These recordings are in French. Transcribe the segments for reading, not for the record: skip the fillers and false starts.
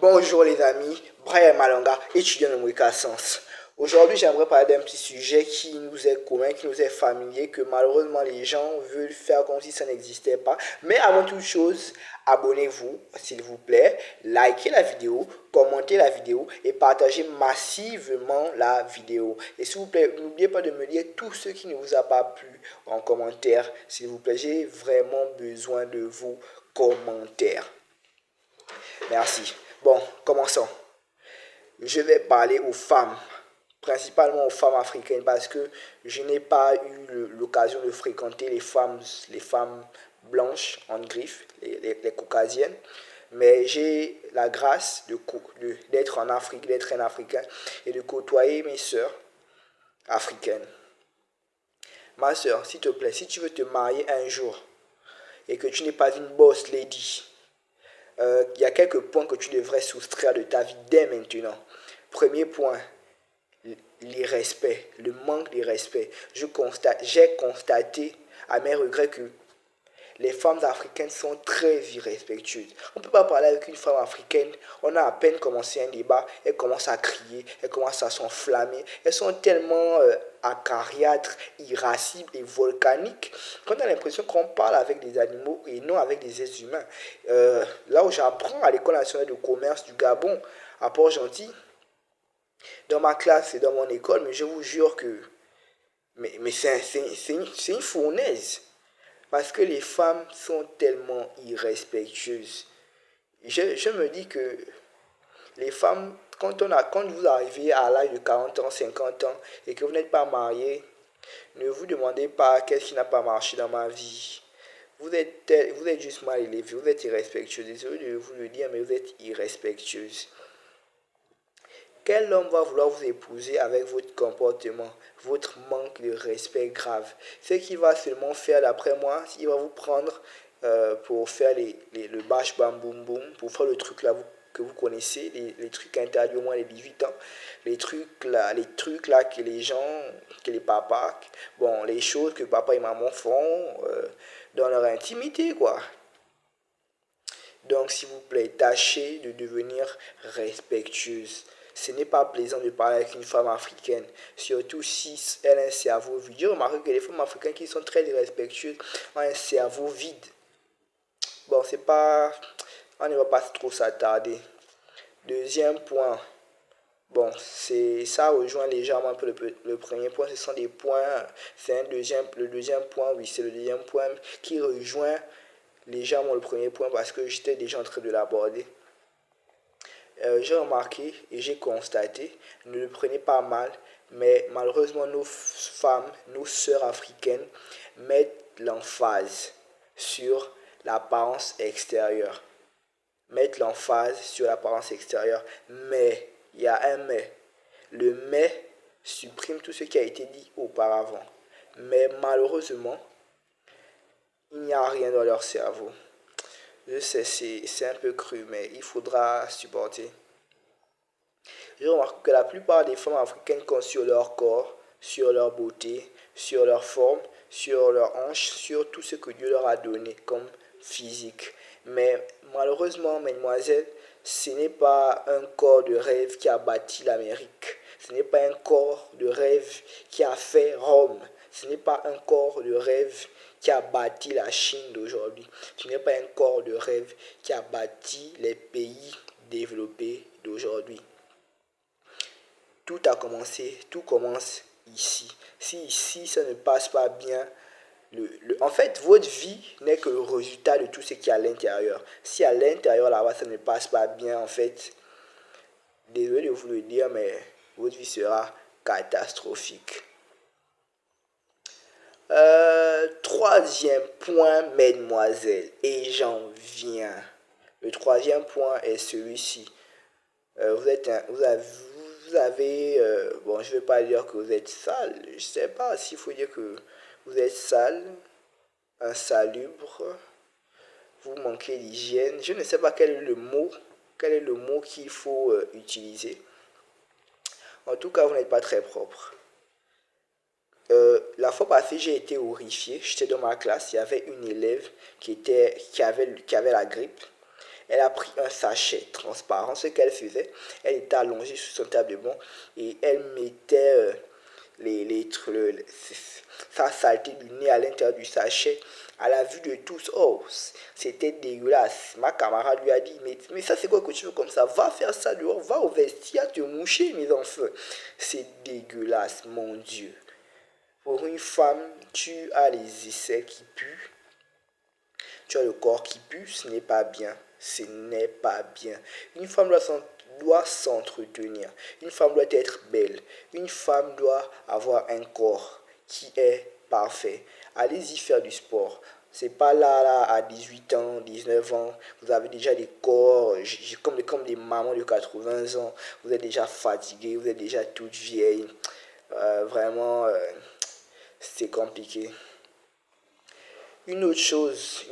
Bonjour les amis, Brian Malonga, étudiant de Mweka Sens. Aujourd'hui, j'aimerais parler d'un petit sujet qui nous est commun, qui nous est familier, que malheureusement les gens veulent faire comme si ça n'existait pas. Mais avant toute chose, abonnez-vous, s'il vous plaît, likez la vidéo, commentez la vidéo et partagez massivement la vidéo. Et s'il vous plaît, n'oubliez pas de me dire tout ce qui ne vous a pas plu en commentaire. S'il vous plaît, j'ai vraiment besoin de vos commentaires. Merci. Bon, commençons. Je vais parler aux femmes, principalement aux femmes africaines, parce que je n'ai pas eu l'occasion de fréquenter les femmes blanches en griffe, les caucasiennes. Mais j'ai la grâce d'être en Afrique, d'être un Africain et de côtoyer mes sœurs africaines. Ma sœur, s'il te plaît, si tu veux te marier un jour et que tu n'es pas une boss lady, y a quelques points que tu devrais soustraire de ta vie dès maintenant. Premier point, les respects, le manque de respect. J'ai constaté à mes regrets que les femmes africaines sont très irrespectueuses. On ne peut pas parler avec une femme africaine, on a à peine commencé un débat, elle commence à crier, elle commence à s'enflammer. Elles sont tellement acariâtres, irascibles et volcaniques qu'on a l'impression qu'on parle avec des animaux et non avec des êtres humains. Là où j'apprends à l'École nationale de commerce du Gabon, à Port-Gentil, dans ma classe et dans mon école, mais je vous jure que c'est une fournaise. Parce que les femmes sont tellement irrespectueuses. Je me dis que les femmes, quand vous arrivez à l'âge de 40 ans, 50 ans et que vous n'êtes pas marié, ne vous demandez pas qu'est-ce qui n'a pas marché dans ma vie. Vous êtes juste mal élevé, vous êtes irrespectueux. Désolé de vous le dire, mais vous êtes irrespectueuse. Quel homme va vouloir vous épouser avec votre comportement, votre manque de respect grave? Ce qu'il va seulement faire, d'après moi, il va vous prendre pour faire le bash bam boum boum, pour faire le truc là que vous connaissez, les trucs interdits au moins les 18 ans, les trucs là que les gens, que les papas, bon, les choses que papa et maman font dans leur intimité, quoi. Donc, s'il vous plaît, tâchez de devenir respectueuse. Ce n'est pas plaisant de parler avec une femme africaine, surtout si elle a un cerveau vide. J'ai remarqué que les femmes africaines qui sont très irrespectueuses ont un cerveau vide. Bon, c'est pas... On ne va pas trop s'attarder. Deuxième point. Bon, ça rejoint légèrement un peu le premier point. Ce sont des points... Le deuxième point, oui, c'est le deuxième point qui rejoint légèrement le premier point parce que j'étais déjà en train de l'aborder. J'ai remarqué et j'ai constaté, ne le prenez pas mal, mais malheureusement nos femmes, nos sœurs africaines mettent l'emphase sur l'apparence extérieure. Mettent l'emphase sur l'apparence extérieure. Mais, il y a un mais. Le mais supprime tout ce qui a été dit auparavant. Mais malheureusement, il n'y a rien dans leur cerveau. Je sais, c'est un peu cru, mais il faudra supporter. Je remarque que la plupart des femmes africaines comptent sur leur corps, sur leur beauté, sur leur forme, sur leur hanche, sur tout ce que Dieu leur a donné comme physique. Mais malheureusement, mesdemoiselles, ce n'est pas un corps de rêve qui a bâti l'Amérique. Ce n'est pas un corps de rêve qui a fait Rome. Ce n'est pas un corps de rêve qui a bâti la Chine d'aujourd'hui. Ce n'est pas un corps de rêve qui a bâti les pays développés d'aujourd'hui. Tout a commencé, tout commence ici. Si ici ça ne passe pas bien, en fait, votre vie n'est que le résultat de tout ce qui est à l'intérieur. Si à l'intérieur là-bas ça ne passe pas bien, en fait, désolé de vous le dire, mais votre vie sera catastrophique. Troisième point, mesdemoiselles, et j'en viens. Le troisième point est celui-ci. Vous avez bon, je ne vais pas dire que vous êtes sale. Je ne sais pas s'il faut dire que vous êtes sale, insalubre, vous manquez d'hygiène. Je ne sais pas quel est le mot qu'il faut utiliser. En tout cas, vous n'êtes pas très propre. La fois passée, j'ai été horrifié. J'étais dans ma classe, il y avait une élève qui avait la grippe. Elle a pris un sachet transparent. Ce qu'elle faisait, elle était allongée sur son table de banc et elle mettait sa saleté du nez à l'intérieur du sachet. À la vue de tous, oh, c'était dégueulasse. Ma camarade lui a dit, mais ça c'est quoi que tu veux comme ça? Va faire ça dehors, va au vestiaire te moucher, mes enfants. C'est dégueulasse, mon Dieu. Pour une femme, tu as les aisselles qui puent, tu as le corps qui pue, ce n'est pas bien. Ce n'est pas bien. Une femme doit s'entretenir. Une femme doit être belle. Une femme doit avoir un corps qui est parfait. Allez-y faire du sport. C'est pas là, à 18 ans, 19 ans, vous avez déjà des corps comme des mamans de 80 ans. Vous êtes déjà fatigué, vous êtes déjà toute vieille. Vraiment, c'est compliqué. Une autre chose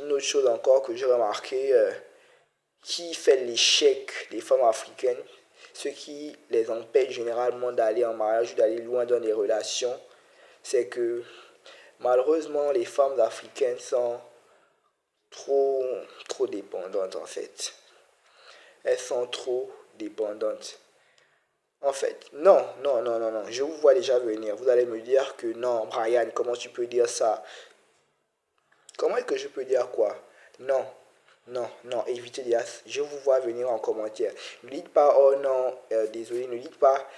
encore que j'ai remarqué, qui fait l'échec des femmes africaines, ce qui les empêche généralement d'aller en mariage ou d'aller loin dans des relations, c'est que malheureusement les femmes africaines sont trop, trop dépendantes en fait. Elles sont trop dépendantes. En fait, non, je vous vois déjà venir. Vous allez me dire que non, Brian, comment tu peux dire ça? Comment est-ce que je peux dire quoi? Non, non, évitez les as. Je vous vois venir en commentaire. Ne dites pas, oh non, désolé, ne dites pas,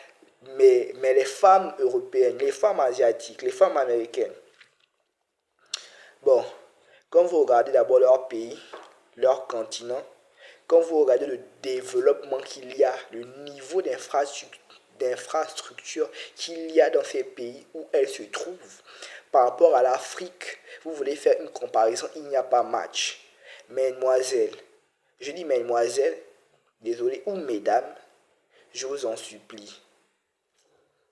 mais les femmes européennes, les femmes asiatiques, les femmes américaines, bon, quand vous regardez d'abord leur pays, leur continent, quand vous regardez le développement qu'il y a, le niveau d'infrastructure qu'il y a dans ces pays où elles se trouvent, par rapport à l'Afrique, vous voulez faire une comparaison, il n'y a pas match. Mesdemoiselles, je dis mesdemoiselles, désolé, ou mesdames, je vous en supplie.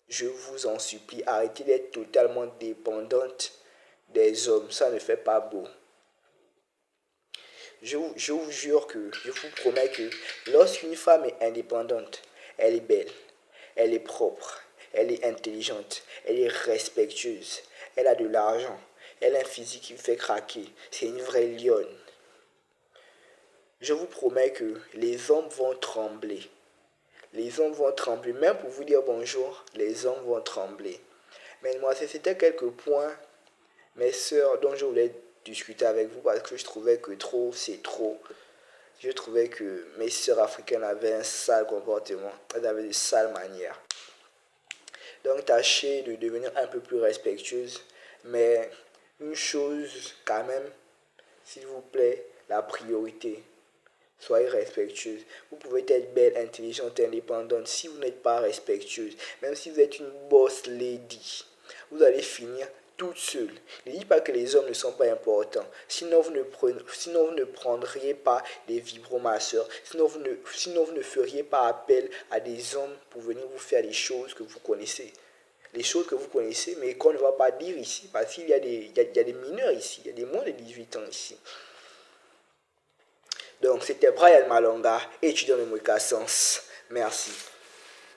Je vous en supplie, arrêtez d'être totalement dépendante des hommes. Ça ne fait pas beau. Je vous jure que, je vous promets que lorsqu'une femme est indépendante, elle est belle, elle est propre, elle est intelligente, elle est respectueuse, elle a de l'argent, elle a un physique qui me fait craquer. C'est une vraie lionne. Je vous promets que les hommes vont trembler. Les hommes vont trembler. Même pour vous dire bonjour, les hommes vont trembler. Mais moi, c'était quelques points, mes sœurs, dont je voulais discuter avec vous parce que je trouvais que trop, c'est trop. Je trouvais que mes sœurs africaines avaient un sale comportement. Elles avaient de sales manières. Donc, tâchez de devenir un peu plus respectueuse. Mais une chose, quand même, s'il vous plaît, la priorité. Soyez respectueuse. Vous pouvez être belle, intelligente, indépendante. Si vous n'êtes pas respectueuse, même si vous êtes une boss lady, vous allez finir toute seule. Ne dites pas que les hommes ne sont pas importants. Sinon, vous ne prendriez pas des vibromasseurs. Sinon, vous ne feriez pas appel à des hommes pour venir vous faire les choses que vous connaissez. Les choses que vous connaissez, mais qu'on ne va pas dire ici. Parce qu'il y a des mineurs ici. Il y a des moins de 18 ans ici. Donc, c'était Brian Malonga, étudiant de Moïka Sens. Merci.